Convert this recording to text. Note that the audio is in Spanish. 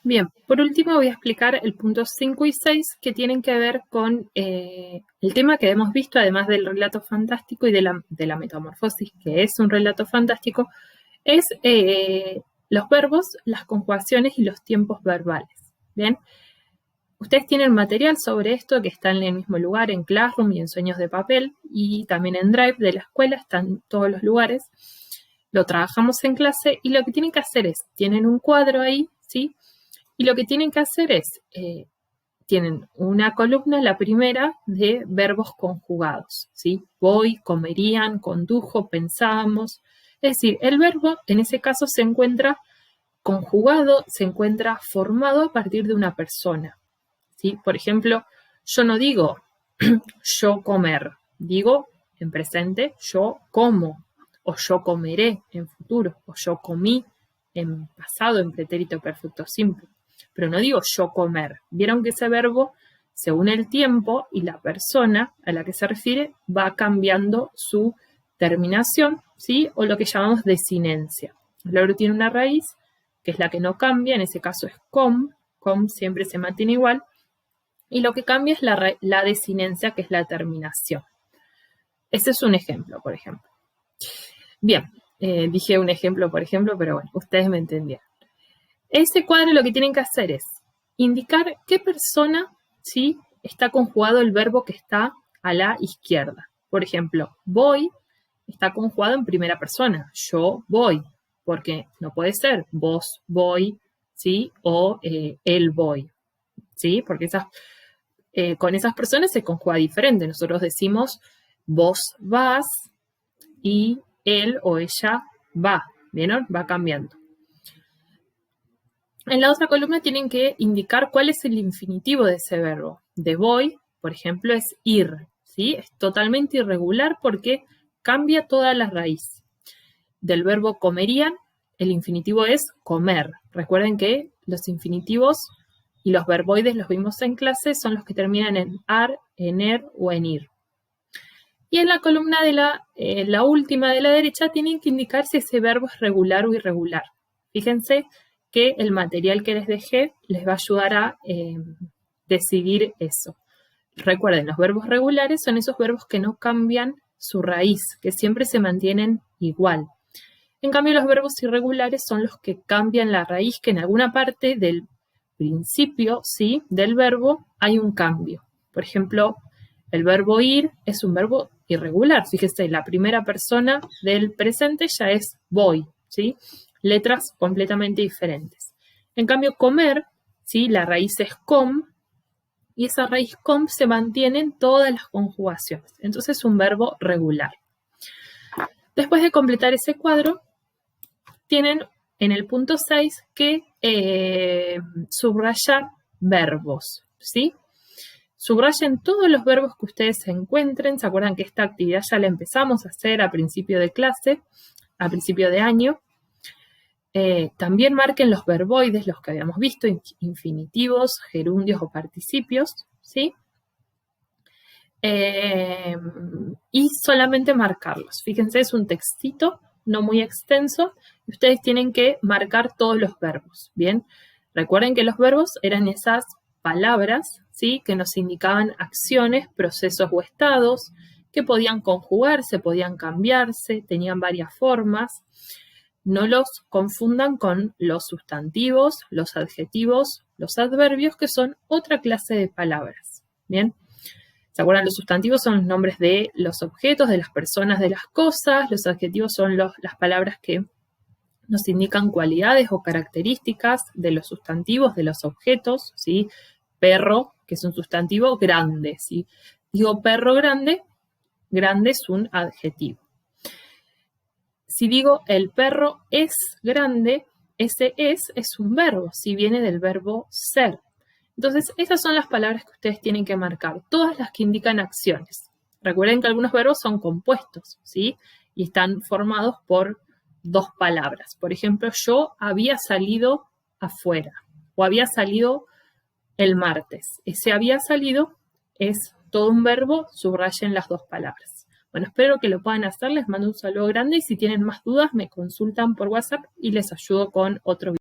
Bien, por último voy a explicar el punto 5 y 6 que tienen que ver con el tema que hemos visto, además del relato fantástico y de la metamorfosis, que es un relato fantástico, es los verbos, las conjugaciones y los tiempos verbales. Bien, ustedes tienen material sobre esto que está en el mismo lugar, en Classroom y en Sueños de Papel, y también en Drive de la escuela, están en todos los lugares. Lo trabajamos en clase y lo que tienen que hacer es, tienen un cuadro ahí, ¿sí? Y lo que tienen que hacer es, tienen una columna, la primera, de verbos conjugados, ¿sí? Voy, comerían, condujo, pensábamos. Es decir, el verbo en ese caso se encuentra conjugado, se encuentra formado a partir de una persona, ¿sí? Por ejemplo, yo no digo yo comer, digo en presente yo como, o yo comeré en futuro, o yo comí en pasado, en pretérito perfecto simple. Pero no digo yo comer. Vieron que ese verbo, según el tiempo y la persona a la que se refiere, va cambiando su terminación, ¿sí? O lo que llamamos desinencia. El verbo tiene una raíz, que es la que no cambia, en ese caso es com siempre se mantiene igual, y lo que cambia es la desinencia, que es la terminación. Ese es un ejemplo, por ejemplo. Bien, dije un ejemplo, por ejemplo, pero bueno, ustedes me entendieron. Ese cuadro lo que tienen que hacer es indicar qué persona, ¿sí?, está conjugado el verbo que está a la izquierda. Por ejemplo, voy está conjugado en primera persona. Yo voy, porque no puede ser vos voy, ¿sí?, o él voy, ¿sí? Porque con esas personas se conjuga diferente. Nosotros decimos vos vas y él o ella va. ¿Vieron? Va cambiando. En la otra columna tienen que indicar cuál es el infinitivo de ese verbo. De voy, por ejemplo, es ir, ¿sí? Es totalmente irregular porque cambia toda la raíz. Del verbo comerían, el infinitivo es comer. Recuerden que los infinitivos y los verboides los vimos en clase, son los que terminan en ar, en er o en ir. Y en la columna de la última de la derecha tienen que indicar si ese verbo es regular o irregular. Fíjense que el material que les dejé les va a ayudar a decidir eso. Recuerden, los verbos regulares son esos verbos que no cambian su raíz, que siempre se mantienen igual. En cambio, los verbos irregulares son los que cambian la raíz, que en alguna parte del principio, ¿sí?, del verbo hay un cambio. Por ejemplo, el verbo ir es un verbo irregular. Fíjese, la primera persona del presente ya es voy, ¿sí? Letras completamente diferentes. En cambio, comer, ¿sí?, la raíz es com, y esa raíz com se mantiene en todas las conjugaciones. Entonces es un verbo regular. Después de completar ese cuadro, tienen en el punto 6 que subrayar verbos, ¿sí? Subrayen todos los verbos que ustedes se encuentren. ¿Se acuerdan que esta actividad ya la empezamos a hacer a principio de clase, a principio de año? También marquen los verboides, los que habíamos visto, infinitivos, gerundios o participios, ¿sí? Y solamente marcarlos. Fíjense, es un textito no muy extenso y ustedes tienen que marcar todos los verbos, ¿bien? Recuerden que los verbos eran esas palabras, ¿sí?, que nos indicaban acciones, procesos o estados que podían conjugarse, podían cambiarse, tenían varias formas. No los confundan con los sustantivos, los adjetivos, los adverbios, que son otra clase de palabras, ¿bien? ¿Se acuerdan? Los sustantivos son los nombres de los objetos, de las personas, de las cosas. Los adjetivos son las palabras que nos indican cualidades o características de los sustantivos, de los objetos, ¿sí? Perro, que es un sustantivo, grande, ¿sí? Digo perro grande, grande es un adjetivo. Si digo el perro es grande, ese es un verbo, ¿sí? Viene del verbo ser. Entonces, esas son las palabras que ustedes tienen que marcar, todas las que indican acciones. Recuerden que algunos verbos son compuestos, ¿sí? Y están formados por dos palabras. Por ejemplo, yo había salido afuera o había salido el martes. Ese había salido es todo un verbo, subrayen las dos palabras. Bueno, espero que lo puedan hacer, les mando un saludo grande y si tienen más dudas me consultan por WhatsApp y les ayudo con otro video.